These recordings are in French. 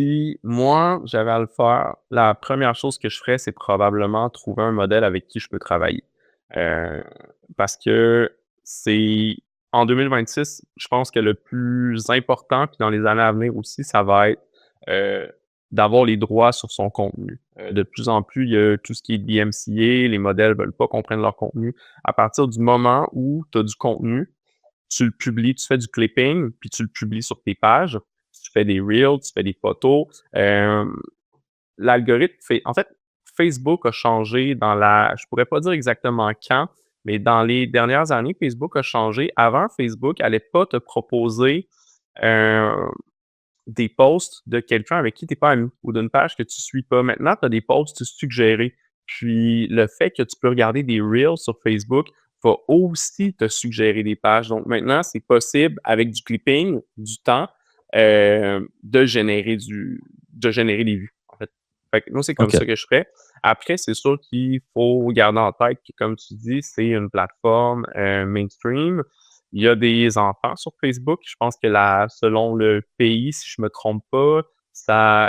Si moi, j'avais à le faire, la première chose que je ferais, c'est probablement trouver un modèle avec qui je peux travailler. Heu, Parce que c'est en 2026, je pense que le plus important, puis dans les années à venir aussi, ça va être, heu, d'avoir les droits sur son contenu. De plus en plus, il y a tout ce qui est DMCA, les modèles veulent pas qu'on prenne leur contenu. À partir du moment où tu as du contenu, tu le publies, tu fais du clipping, puis tu le publies sur tes pages. Tu fais des reels, tu fais des photos. L'algorithme fait en fait, Facebook a changé dans la je pourrais pas dire exactement quand, mais dans les dernières années, Facebook a changé. Avant, Facebook allait pas te proposer, heu, des posts de quelqu'un avec qui tu es pas ami ou d'une page que tu suis pas. Maintenant, tu as des posts suggérés. Puis le fait que tu peux regarder des reels sur Facebook va aussi te suggérer des pages. Donc maintenant, c'est possible avec du clipping, du temps, de générer des vues, en fait. Fait que moi, c'est comme OK. ça que je ferais. Après, c'est sûr qu'il faut garder en tête que, comme tu dis, c'est une plateforme, mainstream. Il y a des enfants sur Facebook. Je pense que selon le pays, si je me trompe pas,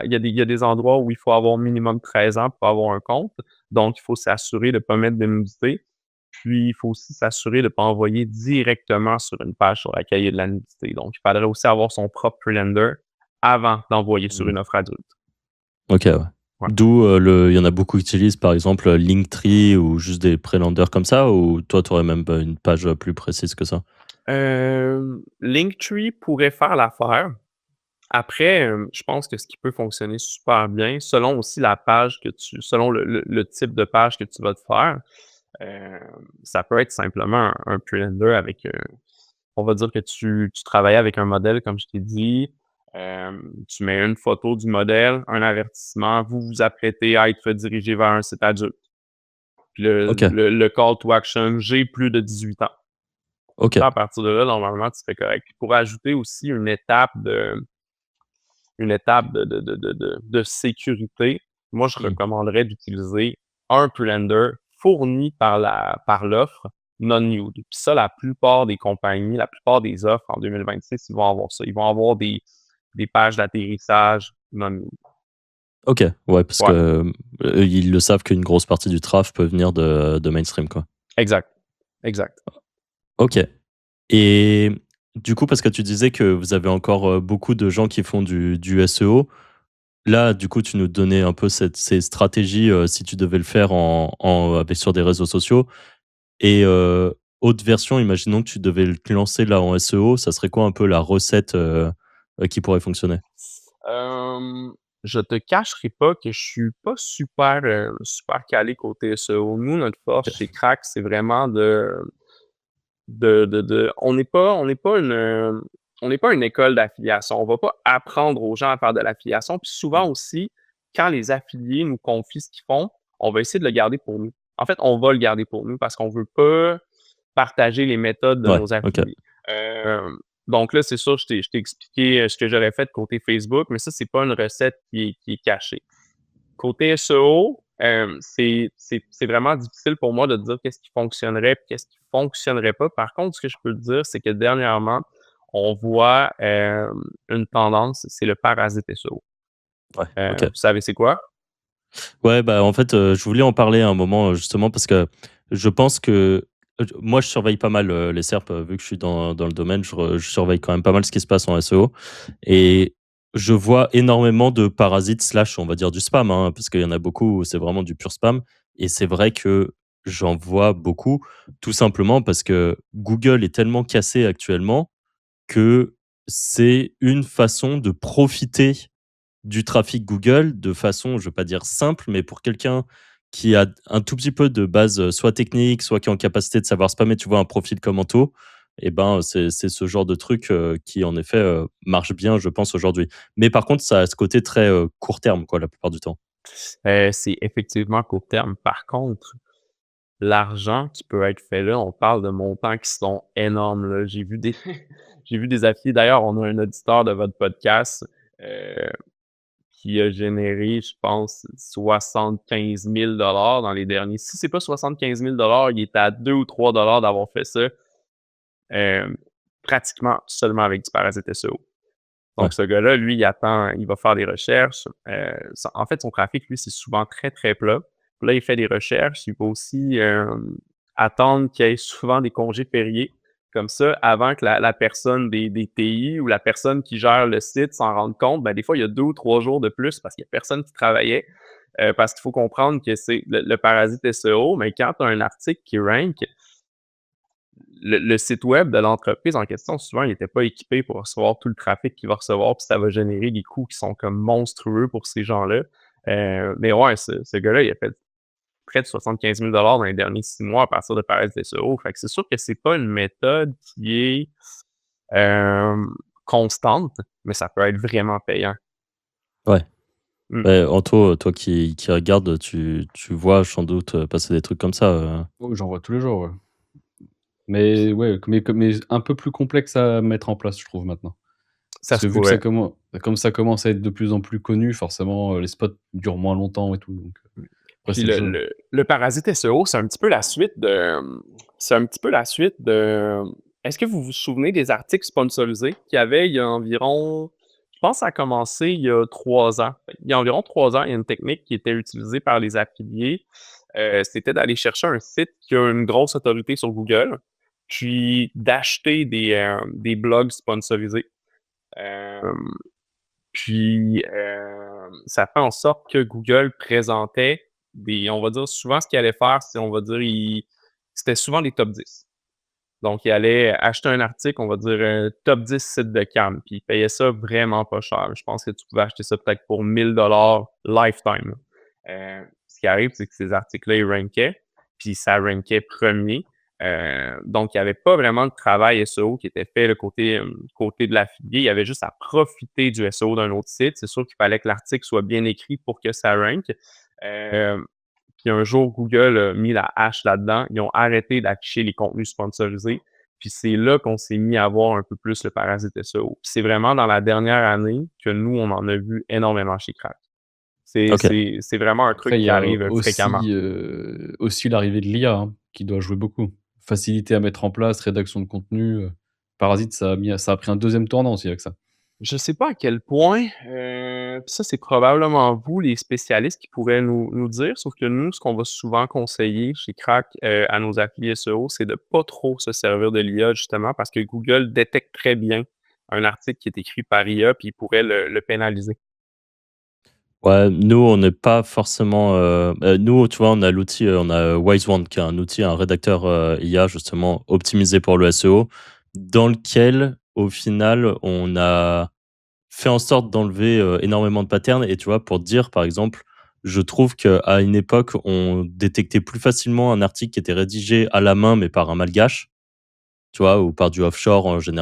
il y a des endroits où il faut avoir minimum 13 ans pour avoir un compte. Donc, il faut s'assurer de ne pas mettre de nudité. Puis, il faut aussi s'assurer de ne pas envoyer directement sur une page sur laquelle il y a de la nudité. Donc, il faudrait aussi avoir son propre Prelender avant d'envoyer sur Mmh. une offre adulte. OK, ouais. Ouais. D'où, il y en a beaucoup qui utilisent, par exemple, Linktree ou juste des prélanders comme ça? Ou toi, tu aurais même pas une page, plus précise que ça? Linktree pourrait faire l'affaire. Après, je pense que ce qui peut fonctionner super bien, selon le type de page que tu vas te faire, ça peut être simplement un pre-render avec, on va dire que tu travailles avec un modèle comme je t'ai dit, tu mets une photo du modèle, un avertissement: «Vous vous apprêtez à être dirigé vers un site adulte». Puis le OK, le le call to action: «J'ai plus de 18 ans». OK. Ça, à partir de là, normalement, tu serais correct. Puis pour ajouter aussi une étape de sécurité, moi, je Mmh. recommanderais d'utiliser un Prelender fourni par l'offre non nude. Puis ça, la plupart des compagnies, la plupart des offres en 2026, ils vont avoir ça. Ils vont avoir des pages d'atterrissage non nude. OK, ouais, parce Ouais, que, ils le savent qu'une grosse partie du traf peut venir de mainstream, quoi. exact, exact. OK. Et du coup, parce que tu disais que vous avez encore, beaucoup de gens qui font du SEO. Là, du coup, tu nous donnais un peu ces stratégies, si tu devais le faire avec sur des réseaux sociaux. Et autre version, imaginons que tu devais te lancer là en SEO, ça serait quoi un peu la recette, qui pourrait fonctionner? Je te cacherai pas que je suis pas super calé côté SEO. Nous, notre force OK. chez Crack, c'est vraiment de on n'est pas une école d'affiliation. On va pas apprendre aux gens à faire de l'affiliation. Puis souvent Mmh. aussi, quand les affiliés nous confient ce qu'ils font, on va essayer de le garder pour nous. En fait, on va le garder pour nous parce qu'on veut pas partager les méthodes de Ouais, nos OK. affiliés. Donc là, c'est sûr, je t'ai expliqué, ce que j'aurais fait côté Facebook, mais ça, c'est pas une recette qui est cachée. Côté SEO, c'est vraiment difficile pour moi de dire qu'est-ce qui fonctionnerait et qu'est-ce qui fonctionnerait pas. Par contre, ce que je peux te dire, c'est que dernièrement, on voit, une tendance, c'est le parasite SEO. Ouais, OK. Vous savez c'est quoi? Ouais, bah, en fait, je voulais en parler à un moment, justement parce que je pense que, moi, je surveille pas mal, les SERP, vu que je suis dans le domaine, je surveille quand même pas mal ce qui se passe en SEO. Et je vois énormément de parasites slash, on va dire, du spam, hein, parce qu'il y en a beaucoup où c'est vraiment du pur spam. Et c'est vrai que j'en vois beaucoup, tout simplement parce que Google est tellement cassé actuellement que c'est une façon de profiter du trafic Google de façon, je ne veux pas dire simple, mais pour quelqu'un qui a un tout petit peu de base, soit technique, soit qui est en capacité de savoir spammer, tu vois, un profil comme Anto, et ben, c'est ce genre de truc, qui en effet, marche bien, je pense, aujourd'hui. Mais par contre, ça a ce côté très, court terme, quoi, la plupart du temps. C'est effectivement court terme. Par contre, l'argent qui peut être fait là, on parle de montants qui sont énormes, là. J'ai vu des j'ai vu des affiliés d'ailleurs, on a un auditeur de votre podcast, heu, qui a généré, je pense, 75 000 dans les derniers, si c'est pas 75 000, il est à 2 ou 3 d'avoir fait ça, hem, pratiquement seulement avec du parasite SEO. Ouais. Donc ce gars-là, lui, il attend, il va faire des recherches. En fait, son trafic, lui, c'est souvent très, très plat. Puis là, il fait des recherches. Il va aussi attendre qu'il y ait souvent des congés fériés. Comme ça, avant que la personne des TI ou la personne qui gère le site s'en rende compte, ben, des fois, il y a 2 ou 3 jours de plus parce qu'il n'y a personne qui travaillait. Parce qu'il faut comprendre que c'est le parasite SEO, mais quand tu as un article qui rank, le site web de l'entreprise en question, souvent, il n'était pas équipé pour recevoir tout le trafic qu'il va recevoir, puis ça va générer des coûts qui sont comme monstrueux pour ces gens-là. Mais ouais, ce gars-là, il a fait près de 75 000 dans les derniers 6 mois à partir de Paris SEO. Fait que c'est sûr que c'est pas une méthode qui est constante, mais ça peut être vraiment payant. Ouais. Mmh. Anto, toi qui regardes, tu vois sans doute, passer des trucs comme ça, Oui, j'en vois tous les jours, ouais. Mais ouais, mais un peu plus complexe à mettre en place, je trouve maintenant. Ça Parce se que vu que pourrait. comme ça commence à être de plus en plus connu, forcément, les spots durent moins longtemps et tout, donc après Puis c'est le jeu. le parasite SEO, c'est un petit peu la suite de c'est un petit peu la suite de est-ce que vous vous souvenez des articles sponsorisés qu'il y avait il y a environ je pense que ça a commencé il y a 3 ans. Il y a environ 3 ans, il y a une technique qui était utilisée par les affiliés, c'était d'aller chercher un site qui a une grosse autorité sur Google, puis d'acheter des blogs sponsorisés. Hem Puis, ça fait en sorte que Google présentait on va dire souvent ce qu'il allait faire, c'est on va dire c'était souvent les top 10. Donc il allait acheter un article, on va dire, top 10 sites de cam, puis il payait ça vraiment pas cher. Je pense que tu pouvais acheter ça peut-être pour 1 000 lifetime. Ce qui arrive, c'est que ces articles-là, ils rankaient, puis ça rankait premier. Donc il y avait pas vraiment de travail SEO qui était fait, le côté de l'affilié. Il y avait juste à profiter du SEO d'un autre site. C'est sûr qu'il fallait que l'article soit bien écrit pour que ça rank. Puis un jour, Google a mis la hache là-dedans. Ils ont arrêté d'afficher les contenus sponsorisés. Puis c'est là qu'on s'est mis à voir un peu plus le parasite SEO. Puis c'est vraiment dans la dernière année que nous, on en a vu énormément chez Crack. C'est OK. c'est c'est vraiment un truc Après il y qui a arrive fréquemment. aussi l'arrivée de l'IA, hein, qui doit jouer beaucoup. Facilité à mettre en place, rédaction de contenu, Parasite ça a pris un deuxième tournant aussi avec ça. Je sais pas à quel point, ça c'est probablement vous les spécialistes qui pourraient nous dire, sauf que nous, ce qu'on va souvent conseiller chez Crack, à nos affiliés SEO, c'est de pas trop se servir de l'IA justement parce que Google détecte très bien un article qui est écrit par IA puis il pourrait le pénaliser. Ouais, nous, on n'est pas forcément, nous, tu vois, on a l'outil, on a WiseOne qui est un outil, un rédacteur, IA justement optimisé pour le SEO, dans lequel, au final, on a fait en sorte d'enlever, énormément de patterns et tu vois, pour te dire, par exemple, je trouve qu'à une époque, on détectait plus facilement un article qui était rédigé à la main, mais par un malgache, tu vois? Ou par du offshore en général.